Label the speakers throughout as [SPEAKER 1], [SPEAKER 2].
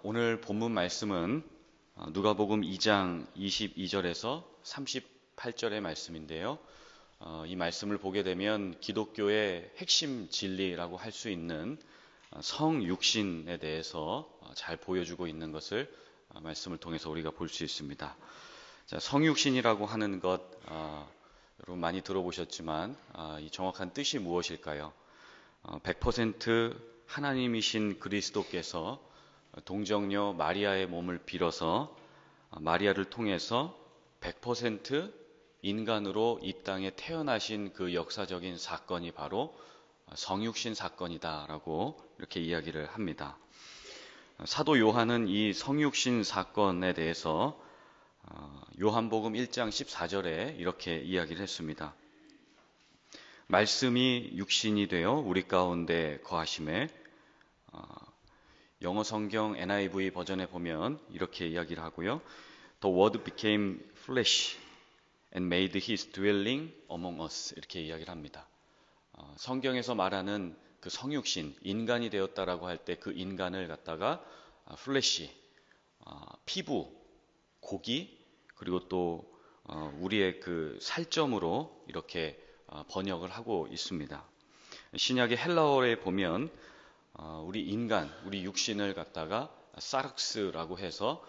[SPEAKER 1] 오늘 본문 말씀은 누가복음 2장 22절에서 38절의 말씀인데요. 이 말씀을 보게 되면 기독교의 핵심 진리라고 할 수 있는 성육신에 대해서 잘 보여주고 있는 것을 말씀을 통해서 우리가 볼 수 있습니다. 자, 성육신이라고 하는 것 여러분 많이 들어보셨지만 이 정확한 뜻이 무엇일까요? 100% 하나님이신 그리스도께서 동정녀 마리아의 몸을 빌어서 마리아를 통해서 100% 인간으로 이 땅에 태어나신 그 역사적인 사건이 바로 성육신 사건이다라고 이렇게 이야기를 합니다. 사도 요한은 이 성육신 사건에 대해서 요한복음 1장 14절에 이렇게 이야기를 했습니다. 말씀이 육신이 되어 우리 가운데 거하심에 영어 성경 NIV 버전에 보면 이렇게 이야기를 하고요. The word became flesh and made his dwelling among us 이렇게 이야기를 합니다. 성경에서 말하는 그 성육신, 인간이 되었다라고 할 때 그 인간을 갖다가 플래시, 피부, 고기, 그리고 또 우리의 그 살점으로 이렇게 번역을 하고 있습니다. 신약의 헬라어에 보면 우리 인간, 우리 육신을 갖다가 사르크스라고 해서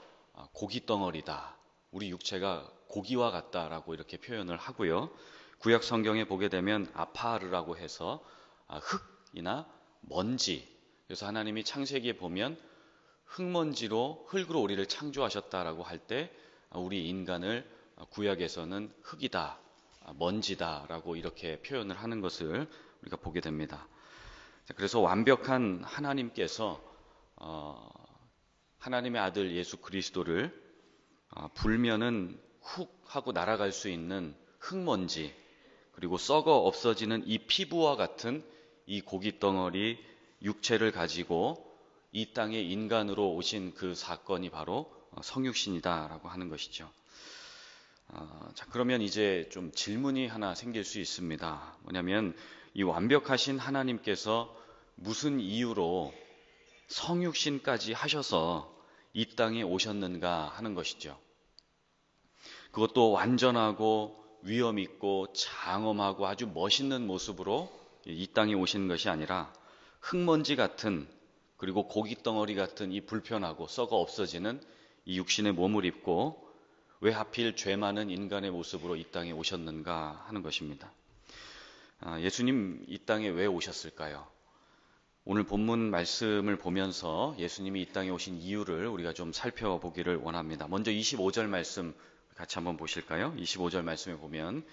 [SPEAKER 1] 고기 덩어리다. 우리 육체가 고기와 같다라고 이렇게 표현을 하고요. 구약 성경에 보게 되면 아파르라고 해서 흙이나 먼지. 그래서 하나님이 창세기에 보면 흙먼지로 흙으로 우리를 창조하셨다라고 할 때 우리 인간을 구약에서는 흙이다, 먼지다라고 이렇게 표현을 하는 것을 우리가 보게 됩니다. 그래서 완벽한 하나님께서 하나님의 아들 예수 그리스도를 불면은 훅 하고 날아갈 수 있는 흙먼지, 그리고 썩어 없어지는 이 피부와 같은 이 고깃덩어리 육체를 가지고 이 땅에 인간으로 오신 그 사건이 바로 성육신이다라고 하는 것이죠. 자, 그러면 이제 좀 질문이 하나 생길 수 있습니다. 뭐냐면 이 완벽하신 하나님께서 무슨 이유로 성육신까지 하셔서 이 땅에 오셨는가 하는 것이죠. 그것도 완전하고 위엄 있고 장엄하고 아주 멋있는 모습으로 이 땅에 오시는 것이 아니라 흙먼지 같은, 그리고 고깃덩어리 같은 이 불편하고 썩어 없어지는 이 육신의 몸을 입고 왜 하필 죄 많은 인간의 모습으로 이 땅에 오셨는가 하는 것입니다. 예수님 이 땅에 왜 오셨을까요? 오늘 본문 말씀을 보면서 예수님이 이 땅에 오신 이유를 우리가 좀 살펴보기를 원합니다. 먼저 25절 말씀 같이 한번 보실까요? 25절 말씀에 보면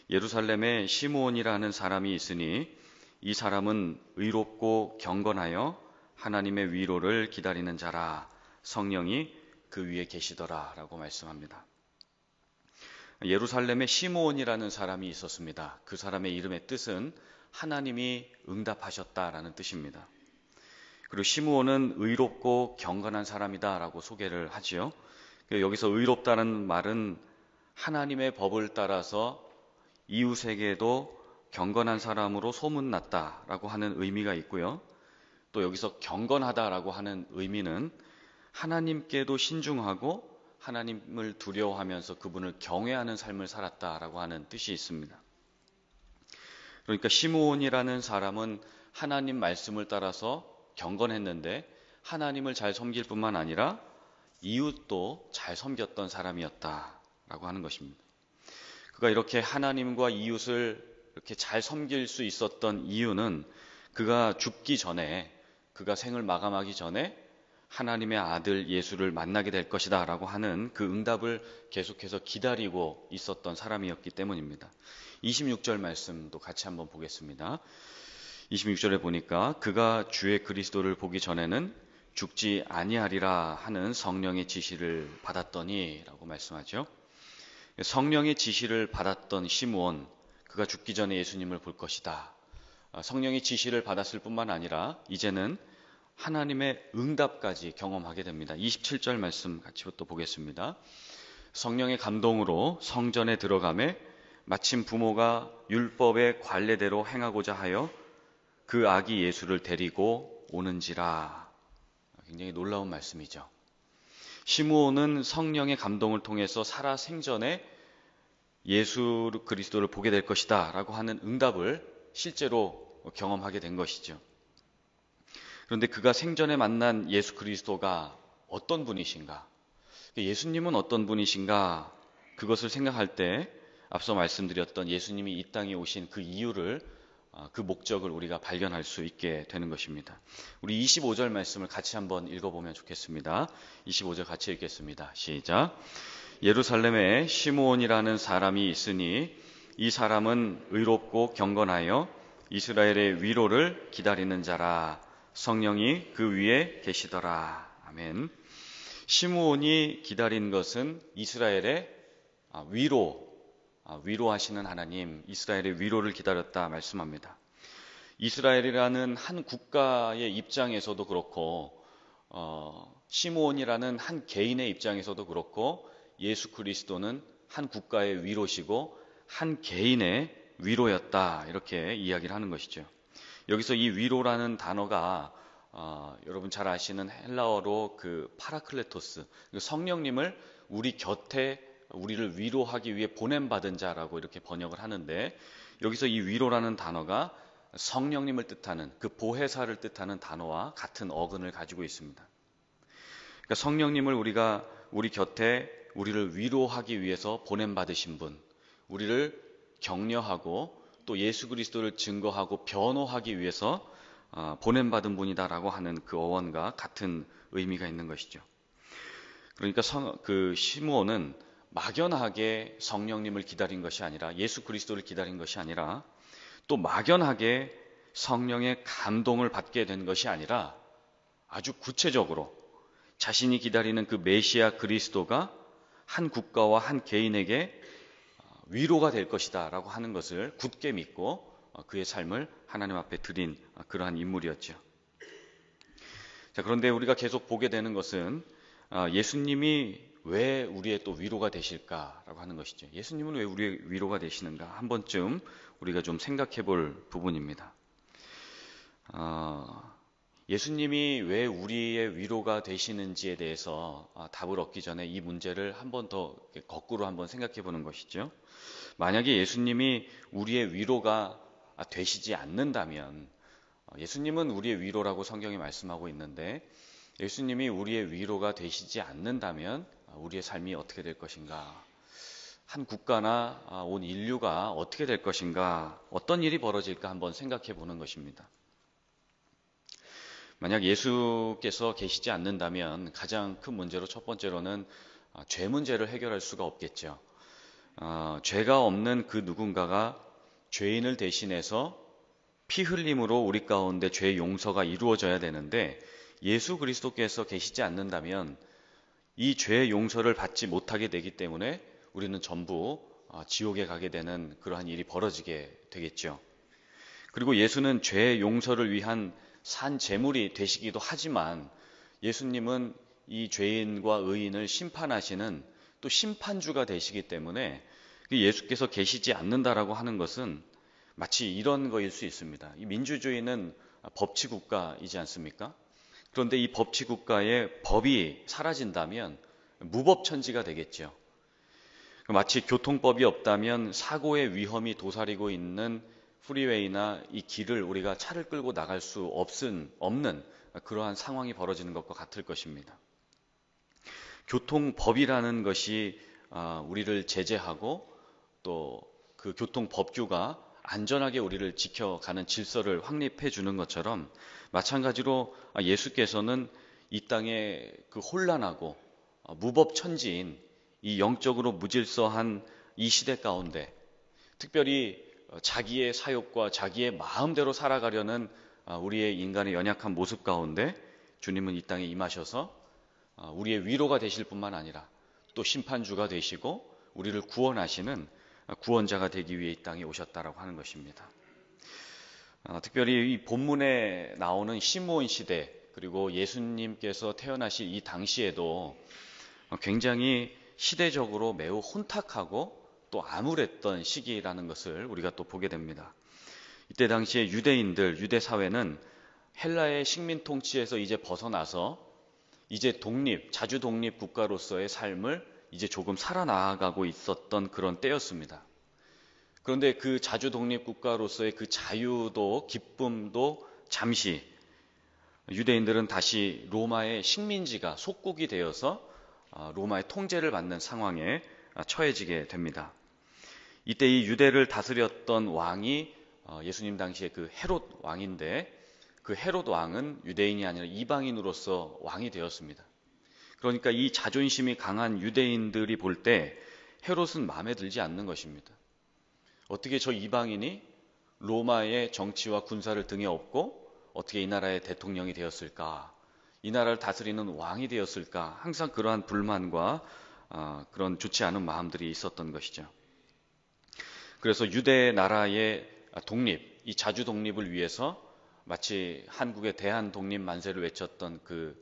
[SPEAKER 1] 예루살렘에 시므온이라는 사람이 있으니 이 사람은 의롭고 경건하여 하나님의 위로를 기다리는 자라, 성령이 그 위에 계시더라 라고 말씀합니다. 예루살렘에 시므온이라는 사람이 있었습니다. 그 사람의 이름의 뜻은 하나님이 응답하셨다라는 뜻입니다. 그리고 시므온은 의롭고 경건한 사람이다 라고 소개를 하지요. 여기서 의롭다는 말은 하나님의 법을 따라서 이웃에게도 경건한 사람으로 소문났다라고 하는 의미가 있고요. 또 여기서 경건하다라고 하는 의미는 하나님께도 신중하고 하나님을 두려워하면서 그분을 경외하는 삶을 살았다라고 하는 뜻이 있습니다. 그러니까 시므온이라는 사람은 하나님 말씀을 따라서 경건했는데 하나님을 잘 섬길 뿐만 아니라 이웃도 잘 섬겼던 사람이었다라고 하는 것입니다. 그가 이렇게 하나님과 이웃을 이렇게 잘 섬길 수 있었던 이유는 그가 죽기 전에, 그가 생을 마감하기 전에 하나님의 아들 예수를 만나게 될 것이다 라고 하는 그 응답을 계속해서 기다리고 있었던 사람이었기 때문입니다. 26절 말씀도 같이 한번 보겠습니다. 26절에 보니까 그가 주의 그리스도를 보기 전에는 죽지 아니하리라 하는 성령의 지시를 받았더니 라고 말씀하죠. 성령의 지시를 받았던 시므온, 그가 죽기 전에 예수님을 볼 것이다. 성령의 지시를 받았을 뿐만 아니라 이제는 하나님의 응답까지 경험하게 됩니다. 27절 말씀 같이 또 보겠습니다. 성령의 감동으로 성전에 들어가매 마침 부모가 율법의 관례대로 행하고자 하여 그 아기 예수를 데리고 오는지라. 굉장히 놀라운 말씀이죠. 시므온은 성령의 감동을 통해서 살아 생전에 예수 그리스도를 보게 될 것이다 라고 하는 응답을 실제로 경험하게 된 것이죠. 그런데 그가 생전에 만난 예수 그리스도가 어떤 분이신가? 예수님은 어떤 분이신가? 그것을 생각할 때 앞서 말씀드렸던 예수님이 이 땅에 오신 그 이유를, 그 목적을 우리가 발견할 수 있게 되는 것입니다. 우리 25절 말씀을 같이 한번 읽어보면 좋겠습니다. 25절 같이 읽겠습니다. 시작. 예루살렘에 시므온이라는 사람이 있으니 이 사람은 의롭고 경건하여 이스라엘의 위로를 기다리는 자라. 성령이 그 위에 계시더라. 아멘. 시므온이 기다린 것은 이스라엘의 위로하시는 하나님, 이스라엘의 위로를 기다렸다 말씀합니다. 이스라엘이라는 한 국가의 입장에서도 그렇고, 시므온이라는 한 개인의 입장에서도 그렇고, 예수 그리스도는 한 국가의 위로시고 한 개인의 위로였다, 이렇게 이야기를 하는 것이죠. 여기서 이 위로라는 단어가 여러분 잘 아시는 헬라어로 그 파라클레토스, 성령님을 우리 곁에 우리를 위로하기 위해 보냄받은 자라고 이렇게 번역을 하는데, 여기서 이 위로라는 단어가 성령님을 뜻하는 그 보혜사를 뜻하는 단어와 같은 어근을 가지고 있습니다. 그러니까 성령님을 우리가 우리 곁에 우리를 위로하기 위해서 보냄받으신 분, 우리를 격려하고 또 예수 그리스도를 증거하고 변호하기 위해서 보냄받은 분이다라고 하는 그 어원과 같은 의미가 있는 것이죠. 그러니까 그 시므온은 막연하게 성령님을 기다린 것이 아니라, 예수 그리스도를 기다린 것이 아니라, 또 막연하게 성령의 감동을 받게 된 것이 아니라 아주 구체적으로 자신이 기다리는 그 메시아 그리스도가 한 국가와 한 개인에게 위로가 될 것이다 라고 하는 것을 굳게 믿고 그의 삶을 하나님 앞에 드린 그러한 인물이었죠. 자, 그런데 우리가 계속 보게 되는 것은 예수님이 왜 우리의 또 위로가 되실까라고 하는 것이죠. 예수님은 왜 우리의 위로가 되시는가? 한 번쯤 우리가 좀 생각해 볼 부분입니다. 예수님이 왜 우리의 위로가 되시는지에 대해서 답을 얻기 전에 이 문제를 한 번 더 거꾸로 한번 생각해 보는 것이죠. 만약에 예수님이 우리의 위로가 되시지 않는다면, 예수님은 우리의 위로라고 성경이 말씀하고 있는데, 예수님이 우리의 위로가 되시지 않는다면 우리의 삶이 어떻게 될 것인가? 한 국가나 온 인류가 어떻게 될 것인가? 어떤 일이 벌어질까 한번 생각해 보는 것입니다. 만약 예수께서 계시지 않는다면 가장 큰 문제로 첫 번째로는 죄 문제를 해결할 수가 없겠죠. 죄가 없는 그 누군가가 죄인을 대신해서 피 흘림으로 우리 가운데 죄 용서가 이루어져야 되는데, 예수 그리스도께서 계시지 않는다면 이 죄 용서를 받지 못하게 되기 때문에 우리는 전부 지옥에 가게 되는 그러한 일이 벌어지게 되겠죠. 그리고 예수는 죄 용서를 위한 산 제물이 되시기도 하지만, 예수님은 이 죄인과 의인을 심판하시는 또 심판주가 되시기 때문에 예수께서 계시지 않는다라고 하는 것은 마치 이런 거일 수 있습니다. 이 민주주의는 법치국가이지 않습니까? 그런데 이 법치국가의 법이 사라진다면 무법천지가 되겠죠. 마치 교통법이 없다면 사고의 위험이 도사리고 있는 프리웨이나 이 길을 우리가 차를 끌고 나갈 수 없는 그러한 상황이 벌어지는 것과 같을 것입니다. 교통법이라는 것이 우리를 제재하고 또 그 교통법규가 안전하게 우리를 지켜가는 질서를 확립해 주는 것처럼, 마찬가지로 예수께서는 이 땅의 그 혼란하고 무법천지인 이 영적으로 무질서한 이 시대 가운데, 특별히 자기의 사욕과 자기의 마음대로 살아가려는 우리의 인간의 연약한 모습 가운데 주님은 이 땅에 임하셔서 우리의 위로가 되실 뿐만 아니라 또 심판주가 되시고 우리를 구원하시는 구원자가 되기 위해 이 땅에 오셨다라고 하는 것입니다. 특별히 이 본문에 나오는 시므온 시대, 그리고 예수님께서 태어나실 이 당시에도 굉장히 시대적으로 매우 혼탁하고 또 암울했던 시기라는 것을 우리가 또 보게 됩니다. 이때 당시에 유대 사회는 헬라의 식민 통치에서 이제 벗어나서 이제 자주 독립 국가로서의 삶을 이제 조금 살아나가고 있었던 그런 때였습니다. 그런데 그 자주 독립 국가로서의 그 자유도 기쁨도 잠시 유대인들은 다시 로마의 식민지가 속국이 되어서 로마의 통제를 받는 상황에 처해지게 됩니다. 이때 이 유대를 다스렸던 왕이 예수님 당시에 그 헤롯 왕인데, 그 헤롯 왕은 유대인이 아니라 이방인으로서 왕이 되었습니다. 그러니까 이 자존심이 강한 유대인들이 볼 때 헤롯은 마음에 들지 않는 것입니다. 어떻게 저 이방인이 로마의 정치와 군사를 등에 업고 어떻게 이 나라의 대통령이 되었을까? 이 나라를 다스리는 왕이 되었을까? 항상 그러한 불만과 그런 좋지 않은 마음들이 있었던 것이죠. 그래서 유대 나라의 독립, 이 자주 독립을 위해서 마치 한국의 대한 독립 만세를 외쳤던 그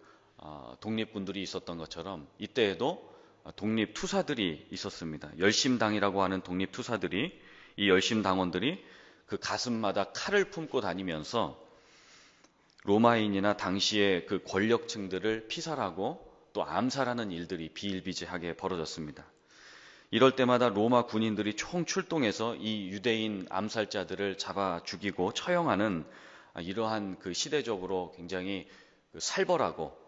[SPEAKER 1] 독립군들이 있었던 것처럼 이때에도 독립 투사들이 있었습니다. 열심당이라고 하는 독립 투사들이, 이 열심당원들이 그 가슴마다 칼을 품고 다니면서 로마인이나 당시의 그 권력층들을 피살하고 또 암살하는 일들이 비일비재하게 벌어졌습니다. 이럴 때마다 로마 군인들이 총 출동해서 이 유대인 암살자들을 잡아 죽이고 처형하는 이러한 그 시대적으로 굉장히 살벌하고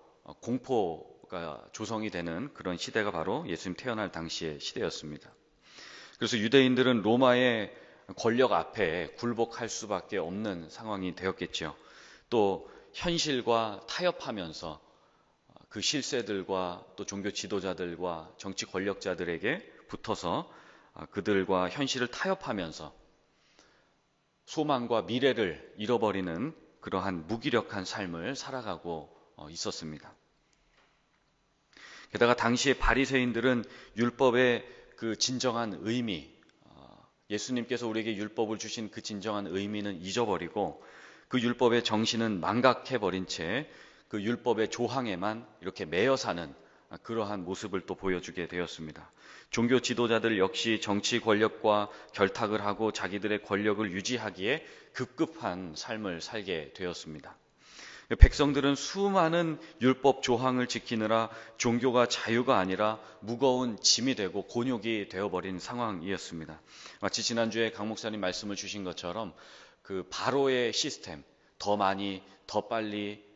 [SPEAKER 1] 공포가 조성이 되는 그런 시대가 바로 예수님 태어날 당시의 시대였습니다. 그래서 유대인들은 로마의 권력 앞에 굴복할 수밖에 없는 상황이 되었겠죠. 또 현실과 타협하면서 그 실세들과 또 종교 지도자들과 정치 권력자들에게 붙어서 그들과 현실을 타협하면서 소망과 미래를 잃어버리는 그러한 무기력한 삶을 살아가고 있었습니다. 게다가 당시의 바리새인들은 율법의 그 진정한 의미, 예수님께서 우리에게 율법을 주신 그 진정한 의미는 잊어버리고 그 율법의 정신은 망각해버린 채 그 율법의 조항에만 이렇게 매여 사는 그러한 모습을 또 보여주게 되었습니다. 종교 지도자들 역시 정치 권력과 결탁을 하고 자기들의 권력을 유지하기에 급급한 삶을 살게 되었습니다. 백성들은 수많은 율법 조항을 지키느라 종교가 자유가 아니라 무거운 짐이 되고 곤욕이 되어버린 상황이었습니다. 마치 지난주에 강 목사님 말씀을 주신 것처럼 그 바로의 시스템, 더 많이, 더 빨리,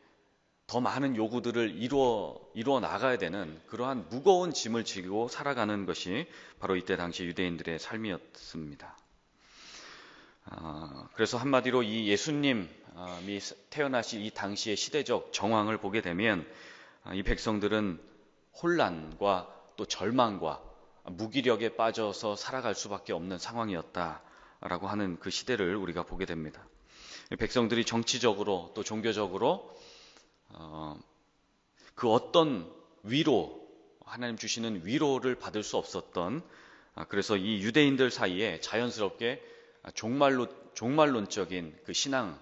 [SPEAKER 1] 더 많은 요구들을 이루어 나가야 되는 그러한 무거운 짐을 지고 살아가는 것이 바로 이때 당시 유대인들의 삶이었습니다. 그래서 한마디로 이 예수님이 태어나실 이 당시의 시대적 정황을 보게 되면 이 백성들은 혼란과 또 절망과 무기력에 빠져서 살아갈 수밖에 없는 상황이었다라고 하는 그 시대를 우리가 보게 됩니다. 백성들이 정치적으로 또 종교적으로 그 어떤 위로, 하나님 주시는 위로를 받을 수 없었던, 그래서 이 유대인들 사이에 자연스럽게 종말론적인 그 신앙,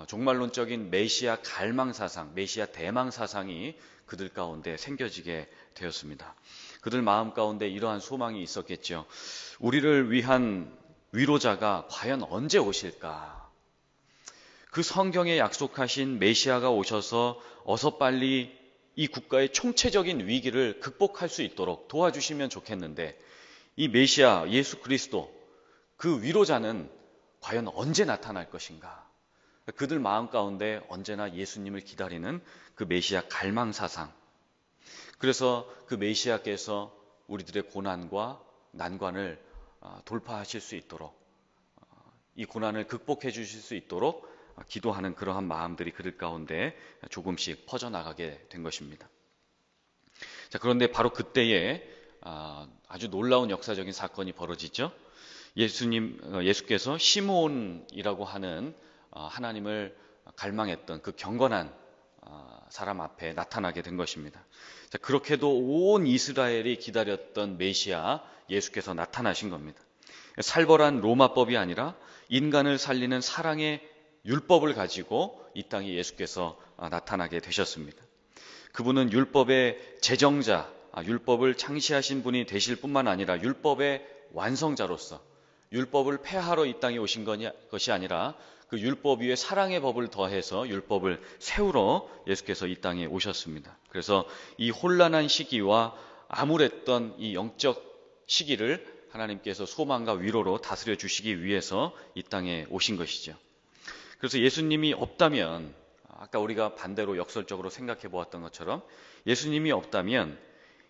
[SPEAKER 1] 종말론적인 메시아 갈망 사상, 메시아 대망 사상이 그들 가운데 생겨지게 되었습니다. 그들 마음 가운데 이러한 소망이 있었겠죠. 우리를 위한 위로자가 과연 언제 오실까? 그 성경에 약속하신 메시아가 오셔서 어서 빨리 이 국가의 총체적인 위기를 극복할 수 있도록 도와주시면 좋겠는데, 이 메시아 예수 그리스도, 그 위로자는 과연 언제 나타날 것인가? 그들 마음 가운데 언제나 예수님을 기다리는 그 메시아 갈망 사상. 그래서 그 메시아께서 우리들의 고난과 난관을 돌파하실 수 있도록, 이 고난을 극복해 주실 수 있도록 기도하는 그러한 마음들이 그들 가운데 조금씩 퍼져나가게 된 것입니다. 자, 그런데 바로 그때에 아주 놀라운 역사적인 사건이 벌어지죠. 예수께서 시므온이라고 하는 하나님을 갈망했던 그 경건한 사람 앞에 나타나게 된 것입니다. 자, 그렇게도 온 이스라엘이 기다렸던 메시아 예수께서 나타나신 겁니다. 살벌한 로마법이 아니라 인간을 살리는 사랑의 율법을 가지고 이 땅에 예수께서 나타나게 되셨습니다. 그분은 율법의 제정자, 율법을 창시하신 분이 되실 뿐만 아니라 율법의 완성자로서 율법을 폐하러 이 땅에 오신 것이 아니라 그 율법 위에 사랑의 법을 더해서 율법을 세우러 예수께서 이 땅에 오셨습니다. 그래서 이 혼란한 시기와 암울했던 이 영적 시기를 하나님께서 소망과 위로로 다스려 주시기 위해서 이 땅에 오신 것이죠. 그래서 예수님이 없다면, 아까 우리가 반대로 역설적으로 생각해 보았던 것처럼 예수님이 없다면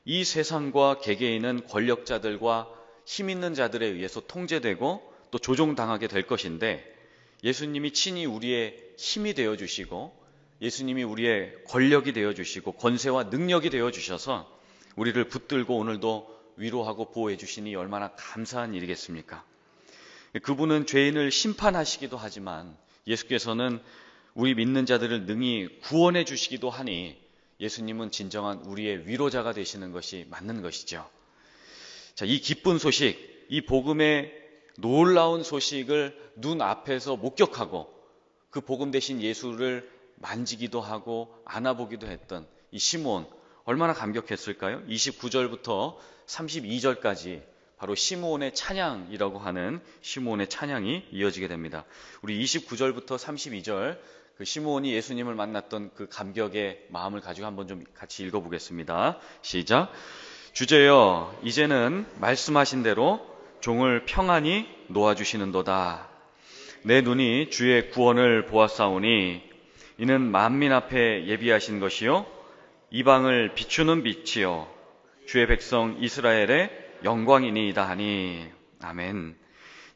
[SPEAKER 1] 이 세상과 개개인은 권력자들과 힘 있는 자들에 의해서 통제되고 또 조종당하게 될 것인데, 예수님이 친히 우리의 힘이 되어주시고 예수님이 우리의 권력이 되어주시고 권세와 능력이 되어주셔서 우리를 붙들고 오늘도 위로하고 보호해 주시니 얼마나 감사한 일이겠습니까? 그분은 죄인을 심판하시기도 하지만 예수께서는 우리 믿는 자들을 능히 구원해 주시기도 하니 예수님은 진정한 우리의 위로자가 되시는 것이 맞는 것이죠. 자, 이 기쁜 소식, 이 복음의 놀라운 소식을 눈앞에서 목격하고 그 복음 대신 예수를 만지기도 하고 안아보기도 했던 이 시므온, 얼마나 감격했을까요? 29절부터 32절까지 바로 시므온의 찬양이라고 하는 시므온의 찬양이 이어지게 됩니다. 우리 29절부터 32절 그 시므온이 예수님을 만났던 그 감격의 마음을 가지고 한번 좀 같이 읽어보겠습니다. 시작. 주제여, 이제는 말씀하신 대로 종을 평안히 놓아주시는도다. 내 눈이 주의 구원을 보았사오니 이는 만민 앞에 예비하신 것이요 이방을 비추는 빛이요 주의 백성 이스라엘의 영광이니이다 하니. 아멘.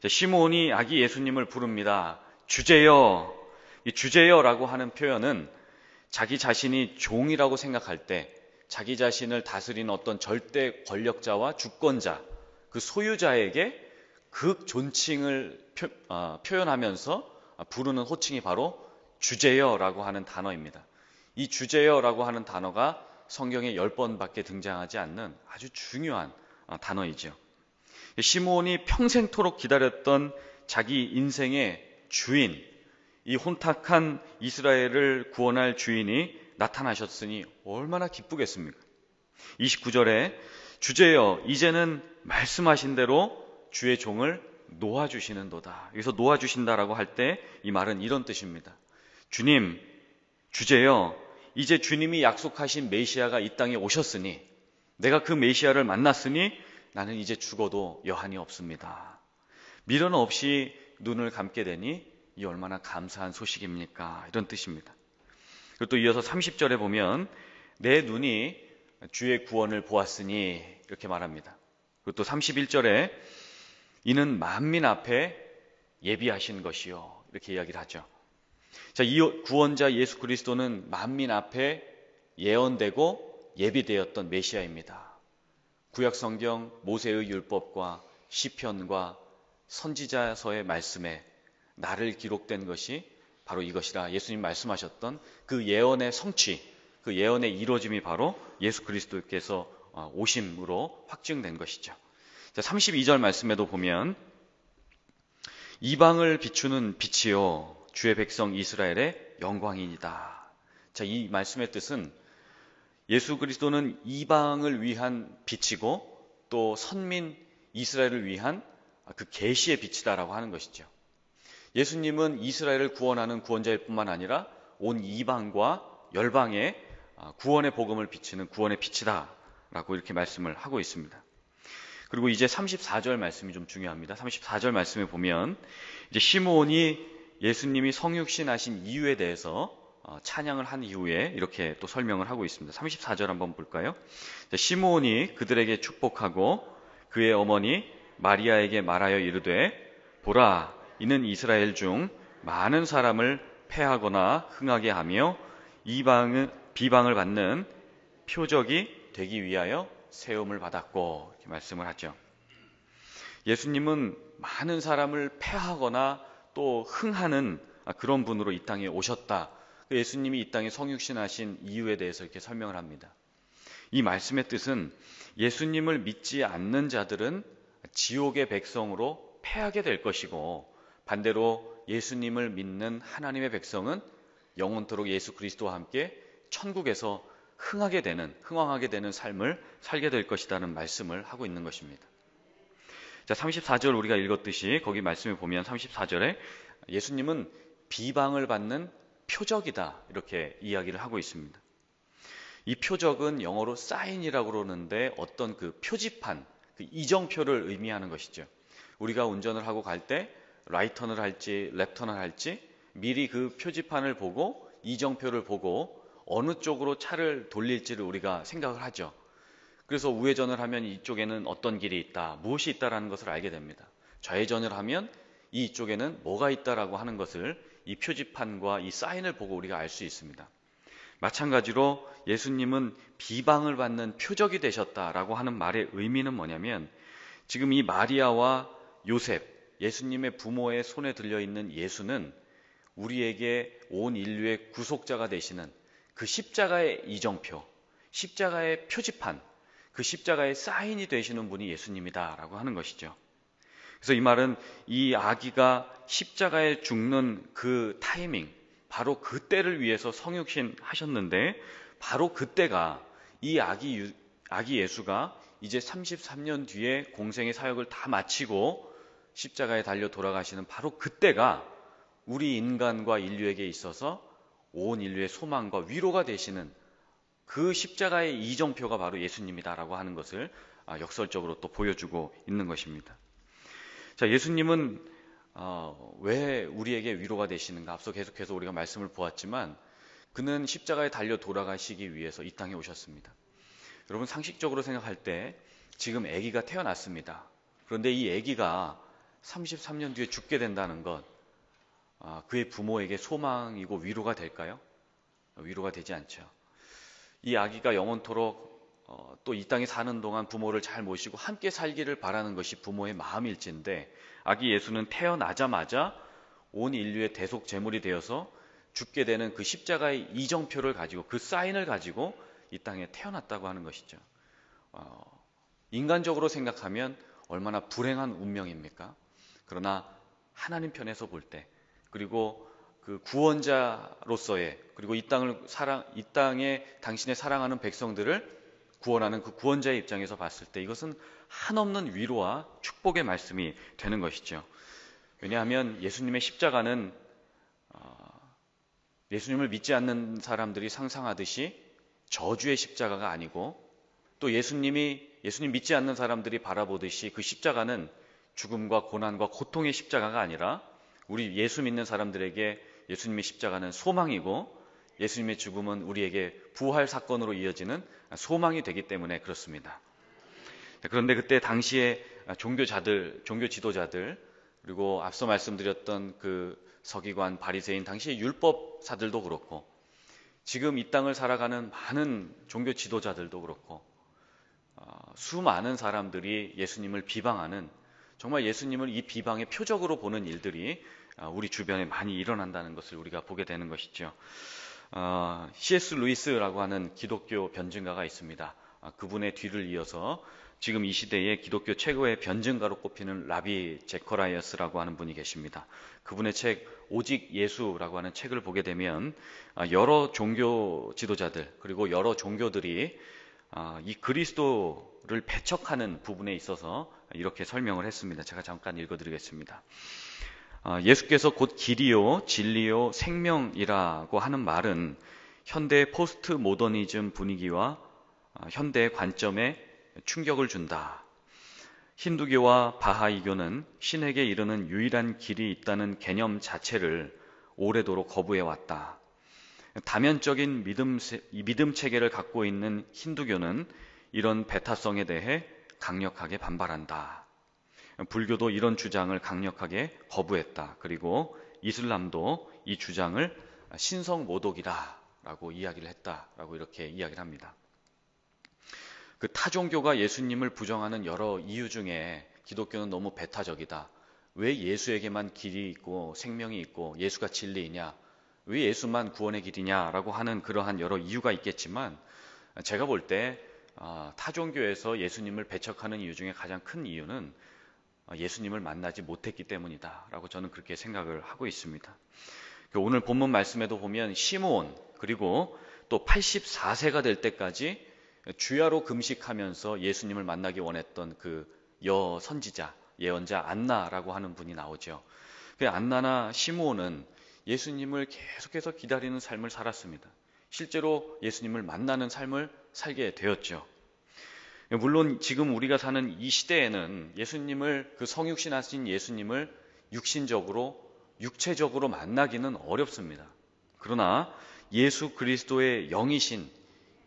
[SPEAKER 1] 시므온이 아기 예수님을 부릅니다. 주제여. 이 주제여라고 하는 표현은 자기 자신이 종이라고 생각할 때 자기 자신을 다스리는 어떤 절대 권력자와 주권자, 그 소유자에게 극 존칭을 표현하면서 부르는 호칭이 바로 주제여라고 하는 단어입니다. 이 주제여라고 하는 단어가 성경에 10번밖에 등장하지 않는 아주 중요한 단어이죠. 시므온이 평생토록 기다렸던 자기 인생의 주인, 이 혼탁한 이스라엘을 구원할 주인이 나타나셨으니 얼마나 기쁘겠습니까? 29절에 주제여, 이제는 말씀하신 대로 주의 종을 놓아주시는도다. 여기서 놓아주신다라고 할 때 이 말은 이런 뜻입니다. 주님, 주제여, 이제 주님이 약속하신 메시아가 이 땅에 오셨으니 내가 그 메시아를 만났으니 나는 이제 죽어도 여한이 없습니다. 미련 없이 눈을 감게 되니 이 얼마나 감사한 소식입니까? 이런 뜻입니다. 그리고 또 이어서 30절에 보면 내 눈이 주의 구원을 보았으니 이렇게 말합니다. 그리고 또 31절에 이는 만민 앞에 예비하신 것이요 이렇게 이야기를 하죠. 자, 이 구원자 예수 그리스도는 만민 앞에 예언되고 예비되었던 메시아입니다. 구약 성경 모세의 율법과 시편과 선지자서의 말씀에 나를 기록된 것이 바로 이것이라 예수님 말씀하셨던 그 예언의 성취, 그 예언의 이루어짐이 바로 예수 그리스도께서 오심으로 확증된 것이죠. 자, 32절 말씀에도 보면 이방을 비추는 빛이요 주의 백성 이스라엘의 영광이니다. 자, 이 말씀의 뜻은 예수 그리스도는 이방을 위한 빛이고 또 선민 이스라엘을 위한 그 계시의 빛이다라고 하는 것이죠. 예수님은 이스라엘을 구원하는 구원자일 뿐만 아니라 온 이방과 열방에 구원의 복음을 비치는 구원의 빛이다라고 이렇게 말씀을 하고 있습니다. 그리고 이제 34절 말씀이 좀 중요합니다. 34절 말씀에 보면 이제 시므온이 예수님이 성육신 하신 이유에 대해서 찬양을 한 이후에 이렇게 또 설명을 하고 있습니다. 34절 한번 볼까요? 시므온이 그들에게 축복하고 그의 어머니 마리아에게 말하여 이르되 보라 이는 이스라엘 중 많은 사람을 패하거나 흥하게 하며 비방을 받는 표적이 되기 위하여 세움을 받았고 이렇게 말씀을 하죠. 예수님은 많은 사람을 패하거나 또 흥하는 그런 분으로 이 땅에 오셨다. 예수님이 이 땅에 성육신하신 이유에 대해서 이렇게 설명을 합니다. 이 말씀의 뜻은 예수님을 믿지 않는 자들은 지옥의 백성으로 패하게 될 것이고 반대로 예수님을 믿는 하나님의 백성은 영원토록 예수 그리스도와 함께 천국에서 흥황하게 되는 삶을 살게 될 것이라는 말씀을 하고 있는 것입니다. 자, 34절 우리가 읽었듯이 거기 말씀에 보면 34절에 예수님은 비방을 받는 표적이다, 이렇게 이야기를 하고 있습니다. 이 표적은 영어로 사인이라고 그러는데 어떤 그 표지판, 그 이정표를 의미하는 것이죠. 우리가 운전을 하고 갈 때 라이턴을 할지 랩턴을 할지 미리 그 표지판을 보고 이정표를 보고 어느 쪽으로 차를 돌릴지를 우리가 생각을 하죠. 그래서 우회전을 하면 이쪽에는 어떤 길이 있다, 무엇이 있다라는 것을 알게 됩니다. 좌회전을 하면 이쪽에는 뭐가 있다라고 하는 것을 이 표지판과 이 사인을 보고 우리가 알 수 있습니다. 마찬가지로 예수님은 비방을 받는 표적이 되셨다라고 하는 말의 의미는 뭐냐면, 지금 이 마리아와 요셉, 예수님의 부모의 손에 들려있는 예수는 우리에게 온 인류의 구속자가 되시는 그 십자가의 이정표, 십자가의 표지판, 그 십자가의 사인이 되시는 분이 예수님이다라고 하는 것이죠. 그래서 이 말은 이 아기가 십자가에 죽는 그 타이밍, 바로 그때를 위해서 성육신 하셨는데, 바로 그때가 이 아기 예수가 이제 33년 뒤에 공생의 사역을 다 마치고 십자가에 달려 돌아가시는 바로 그때가 우리 인간과 인류에게 있어서 온 인류의 소망과 위로가 되시는 그 십자가의 이정표가 바로 예수님이다라고 하는 것을 역설적으로 또 보여주고 있는 것입니다. 자, 예수님은 왜 우리에게 위로가 되시는가? 앞서 계속해서 우리가 말씀을 보았지만 그는 십자가에 달려 돌아가시기 위해서 이 땅에 오셨습니다. 여러분, 상식적으로 생각할 때 지금 아기가 태어났습니다. 그런데 이 아기가 33년 뒤에 죽게 된다는 것, 그의 부모에게 소망이고 위로가 될까요? 위로가 되지 않죠. 이 아기가 영원토록 또 이 땅에 사는 동안 부모를 잘 모시고 함께 살기를 바라는 것이 부모의 마음일진데, 아기 예수는 태어나자마자 온 인류의 대속 제물이 되어서 죽게 되는 그 십자가의 이정표를 가지고, 그 사인을 가지고 이 땅에 태어났다고 하는 것이죠. 인간적으로 생각하면 얼마나 불행한 운명입니까? 그러나 하나님 편에서 볼 때, 그리고 그 구원자로서의, 그리고 이 땅에 당신의 사랑하는 백성들을 구원하는 그 구원자의 입장에서 봤을 때 이것은 한없는 위로와 축복의 말씀이 되는 것이죠. 왜냐하면 예수님의 십자가는 예수님을 믿지 않는 사람들이 상상하듯이 저주의 십자가가 아니고, 또 예수님 믿지 않는 사람들이 바라보듯이 그 십자가는 죽음과 고난과 고통의 십자가가 아니라, 우리 예수 믿는 사람들에게 예수님의 십자가는 소망이고, 예수님의 죽음은 우리에게 부활 사건으로 이어지는 소망이 되기 때문에 그렇습니다. 그런데 그때 당시에 종교 지도자들, 그리고 앞서 말씀드렸던 그 서기관, 바리새인, 당시의 율법사들도 그렇고, 지금 이 땅을 살아가는 많은 종교 지도자들도 그렇고, 수많은 사람들이 예수님을 비방하는, 정말 예수님을 이 비방의 표적으로 보는 일들이 우리 주변에 많이 일어난다는 것을 우리가 보게 되는 것이죠. C.S. 루이스라고 하는 기독교 변증가가 있습니다. 그분의 뒤를 이어서 지금 이 시대에 기독교 최고의 변증가로 꼽히는 라비 제커라이어스라고 하는 분이 계십니다. 그분의 책 오직 예수라고 하는 책을 보게 되면 여러 종교 지도자들, 그리고 여러 종교들이 이 그리스도를 배척하는 부분에 있어서 이렇게 설명을 했습니다. 제가 잠깐 읽어드리겠습니다. 예수께서 곧 길이요 진리요 생명이라고 하는 말은 현대 포스트 모더니즘 분위기와 현대의 관점에 충격을 준다. 힌두교와 바하이교는 신에게 이르는 유일한 길이 있다는 개념 자체를 오래도록 거부해왔다. 다면적인 믿음 체계를 갖고 있는 힌두교는 이런 배타성에 대해 강력하게 반발한다. 불교도 이런 주장을 강력하게 거부했다. 그리고 이슬람도 이 주장을 신성모독이다라고 이야기를 했다라고 이렇게 이야기를 합니다. 그 타종교가 예수님을 부정하는 여러 이유 중에 기독교는 너무 배타적이다. 왜 예수에게만 길이 있고 생명이 있고 예수가 진리이냐? 왜 예수만 구원의 길이냐라고 하는 그러한 여러 이유가 있겠지만, 제가 볼 때 타종교에서 예수님을 배척하는 이유 중에 가장 큰 이유는 예수님을 만나지 못했기 때문이다 라고 저는 그렇게 생각을 하고 있습니다. 오늘 본문 말씀에도 보면 시므온, 그리고 또 84세가 될 때까지 주야로 금식하면서 예수님을 만나기 원했던 그 여선지자, 예언자 안나라고 하는 분이 나오죠. 그 안나나 시므온은 예수님을 계속해서 기다리는 삶을 살았습니다. 실제로 예수님을 만나는 삶을 살게 되었죠. 물론 지금 우리가 사는 이 시대에는 예수님을, 그 성육신하신 예수님을 육신적으로, 육체적으로 만나기는 어렵습니다. 그러나 예수 그리스도의 영이신,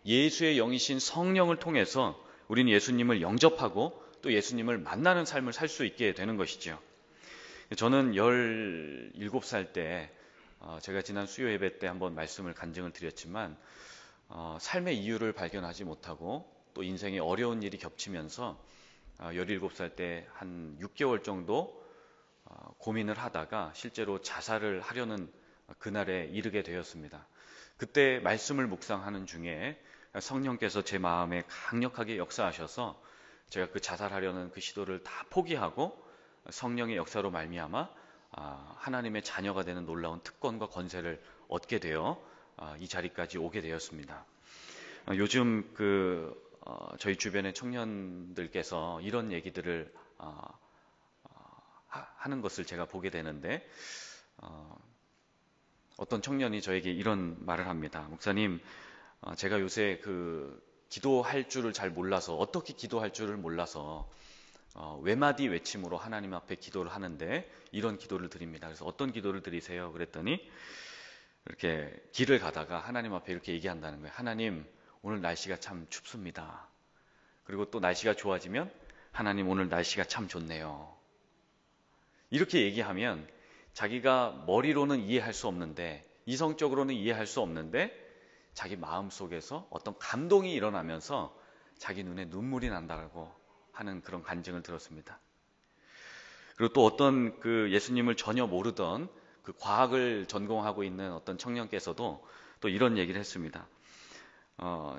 [SPEAKER 1] 예수의 영이신 성령을 통해서 우리는 예수님을 영접하고 또 예수님을 만나는 삶을 살 수 있게 되는 것이죠. 저는 17살 때 제가 지난 수요 예배 때 한번 말씀을 간증을 드렸지만 삶의 이유를 발견하지 못하고 또 인생에 어려운 일이 겹치면서 17살 때 한 6개월 정도 고민을 하다가 실제로 자살을 하려는 그날에 이르게 되었습니다. 그때 말씀을 묵상하는 중에 성령께서 제 마음에 강력하게 역사하셔서 제가 그 자살하려는 그 시도를 다 포기하고 성령의 역사로 말미암아 하나님의 자녀가 되는 놀라운 특권과 권세를 얻게 되어 이 자리까지 오게 되었습니다. 요즘 저희 주변의 청년들께서 이런 얘기들을 하는 것을 제가 보게 되는데 어떤 청년이 저에게 이런 말을 합니다. 목사님, 제가 요새 기도할 줄을 잘 몰라서, 어떻게 기도할 줄을 몰라서 외마디 외침으로 하나님 앞에 기도를 하는데 이런 기도를 드립니다. 그래서 어떤 기도를 드리세요? 그랬더니 이렇게 길을 가다가 하나님 앞에 이렇게 얘기한다는 거예요. 하나님, 오늘 날씨가 참 춥습니다. 그리고 또 날씨가 좋아지면 하나님, 오늘 날씨가 참 좋네요. 이렇게 얘기하면 자기가 머리로는 이해할 수 없는데, 이성적으로는 이해할 수 없는데 자기 마음속에서 어떤 감동이 일어나면서 자기 눈에 눈물이 난다고 하는 그런 간증을 들었습니다. 그리고 또 어떤 예수님을 전혀 모르던 과학을 전공하고 있는 어떤 청년께서도 또 이런 얘기를 했습니다.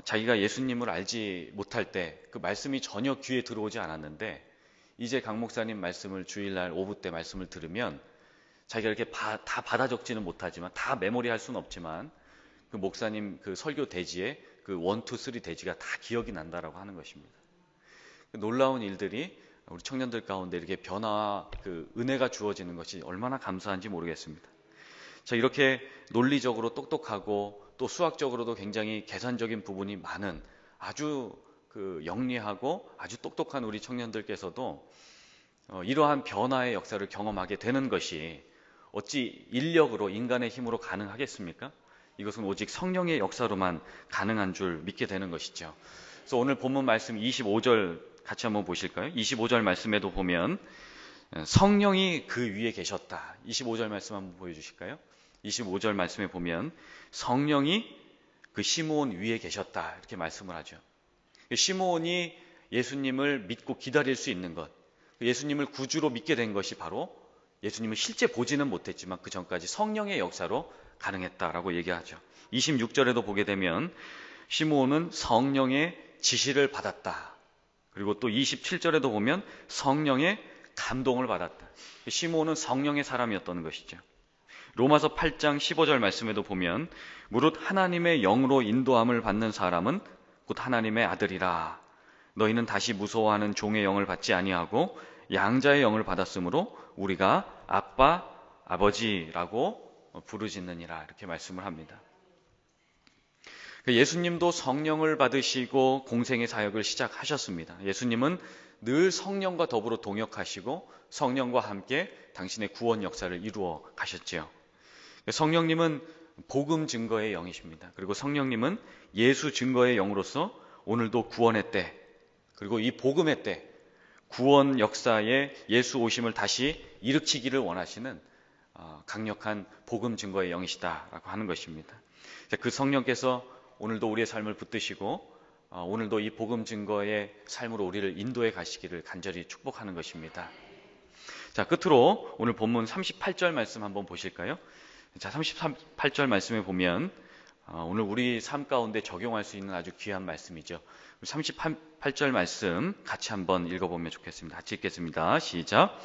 [SPEAKER 1] 자기가 예수님을 알지 못할 때 그 말씀이 전혀 귀에 들어오지 않았는데 이제 강 목사님 말씀을 주일날 오후 때 말씀을 들으면 자기가 이렇게 다 받아 적지는 못하지만, 다 메모리할 수는 없지만 그 목사님 설교 대지에 1, 2, 3 대지가 다 기억이 난다라고 하는 것입니다. 놀라운 일들이 우리 청년들 가운데 이렇게 변화와 은혜가 주어지는 것이 얼마나 감사한지 모르겠습니다. 자, 이렇게 논리적으로 똑똑하고 또 수학적으로도 굉장히 계산적인 부분이 많은 아주 영리하고 아주 똑똑한 우리 청년들께서도 이러한 변화의 역사를 경험하게 되는 것이 어찌 인력으로, 인간의 힘으로 가능하겠습니까? 이것은 오직 성령의 역사로만 가능한 줄 믿게 되는 것이죠. 그래서 오늘 본문 말씀 25절 같이 한번 보실까요? 25절 말씀에도 보면 성령이 그 위에 계셨다. 25절 말씀 한번 보여주실까요? 25절 말씀에 보면 성령이 그 시므온 위에 계셨다, 이렇게 말씀을 하죠. 시므온이 예수님을 믿고 기다릴 수 있는 것, 예수님을 구주로 믿게 된 것이 바로 예수님을 실제 보지는 못했지만 그 전까지 성령의 역사로 가능했다라고 얘기하죠. 26절에도 보게 되면 시므온은 성령의 지시를 받았다. 그리고 또 27절에도 보면 성령의 감동을 받았다. 시므온은 성령의 사람이었던 것이죠. 로마서 8장 15절 말씀에도 보면 무릇 하나님의 영으로 인도함을 받는 사람은 곧 하나님의 아들이라. 너희는 다시 무서워하는 종의 영을 받지 아니하고 양자의 영을 받았으므로 우리가 아빠, 아버지라고 부르짖느니라, 이렇게 말씀을 합니다. 예수님도 성령을 받으시고 공생의 사역을 시작하셨습니다. 예수님은 늘 성령과 더불어 동역하시고 성령과 함께 당신의 구원 역사를 이루어 가셨지요. 성령님은 복음 증거의 영이십니다. 그리고 성령님은 예수 증거의 영으로서 오늘도 구원의 때, 그리고 이 복음의 때, 구원 역사에 예수 오심을 다시 일으키기를 원하시는 강력한 복음 증거의 영이시다라고 하는 것입니다. 그 성령께서 오늘도 우리의 삶을 붙드시고 오늘도 이 복음 증거의 삶으로 우리를 인도해 가시기를 간절히 축복하는 것입니다. 자, 끝으로 오늘 본문 38절 말씀 한번 보실까요? 자, 38절 말씀에 보면 오늘 우리 삶 가운데 적용할 수 있는 아주 귀한 말씀이죠. 38절 말씀 같이 한번 읽어보면 좋겠습니다. 같이 읽겠습니다. 시작.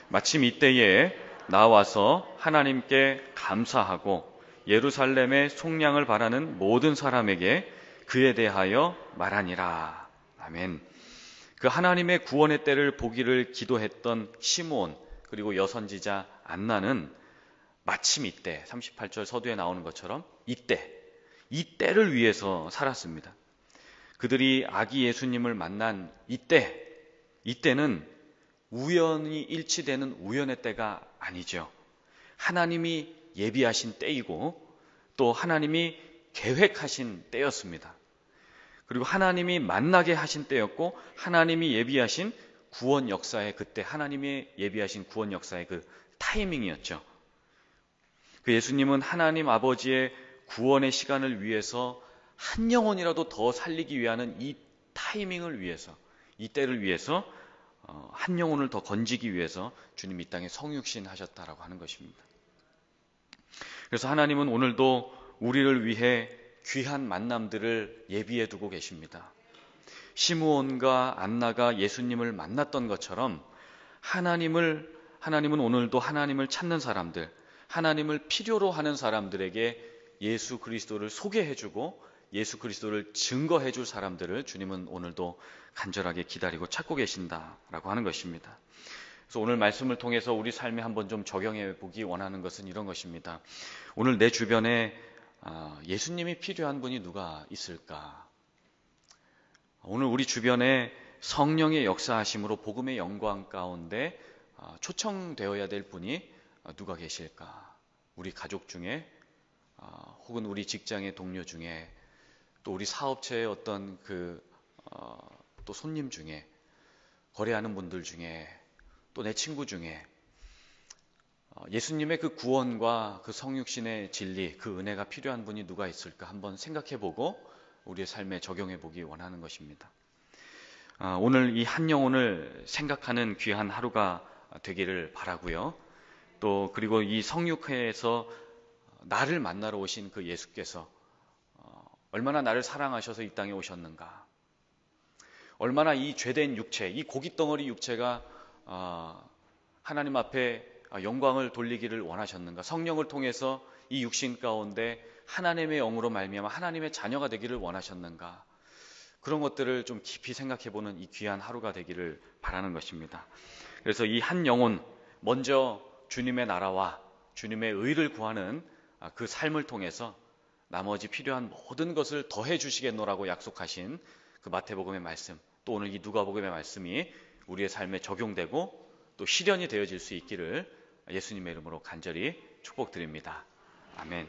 [SPEAKER 1] 마침 이때에 나와서 하나님께 감사하고 예루살렘의 속량을 바라는 모든 사람에게 그에 대하여 말하니라. 아멘. 그 하나님의 구원의 때를 보기를 기도했던 시므온, 그리고 여선지자 안나는 마침 이때 38절 서두에 나오는 것처럼 이때를 위해서 살았습니다. 그들이 아기 예수님을 만난 이때는 우연히 일치되는 우연의 때가 아니죠. 하나님이 예비하신 때이고 또 하나님이 계획하신 때였습니다. 그리고 하나님이 만나게 하신 때였고 하나님이 예비하신 구원 역사의 그때 하나님이 예비하신 구원 역사의 그 타이밍이었죠. 그 예수님은 하나님 아버지의 구원의 시간을 위해서 한 영혼이라도 더 살리기 위한 이 타이밍을 위해서 이 때를 위해서 한 영혼을 더 건지기 위해서 주님 이 땅에 성육신 하셨다라고 하는 것입니다. 그래서 하나님은 오늘도 우리를 위해 귀한 만남들을 예비해 두고 계십니다. 시므온과 안나가 예수님을 만났던 것처럼 하나님은 오늘도 하나님을 찾는 사람들, 하나님을 필요로 하는 사람들에게 예수 그리스도를 소개해주고 예수 그리스도를 증거해줄 사람들을 주님은 오늘도 간절하게 기다리고 찾고 계신다라고 하는 것입니다. 그래서 오늘 말씀을 통해서 우리 삶에 한번 좀 적용해 보기 원하는 것은 이런 것입니다. 오늘 내 주변에 예수님이 필요한 분이 누가 있을까? 오늘 우리 주변에 성령의 역사하심으로 복음의 영광 가운데 초청되어야 될 분이 누가 계실까? 우리 가족 중에 혹은 우리 직장의 동료 중에 또 우리 사업체의 어떤 또 손님 중에 거래하는 분들 중에 또 내 친구 중에 예수님의 그 구원과 그 성육신의 진리, 그 은혜가 필요한 분이 누가 있을까 한번 생각해보고 우리의 삶에 적용해보기 원하는 것입니다. 오늘 이 한 영혼을 생각하는 귀한 하루가 되기를 바라고요. 또 그리고 이 성육회에서 나를 만나러 오신 그 예수께서 얼마나 나를 사랑하셔서 이 땅에 오셨는가, 얼마나 이 죄된 육체, 이 고깃덩어리 육체가 하나님 앞에 영광을 돌리기를 원하셨는가, 성령을 통해서 이 육신 가운데 하나님의 영으로 말미암아 하나님의 자녀가 되기를 원하셨는가, 그런 것들을 좀 깊이 생각해보는 이 귀한 하루가 되기를 바라는 것입니다. 그래서 이 한 영혼, 먼저 주님의 나라와 주님의 의를 구하는 그 삶을 통해서 나머지 필요한 모든 것을 더해 주시겠노라고 약속하신 그 마태복음의 말씀, 또 오늘 이 누가복음의 말씀이 우리의 삶에 적용되고 또 실현이 되어질 수 있기를 예수님의 이름으로 간절히 축복드립니다. 아멘.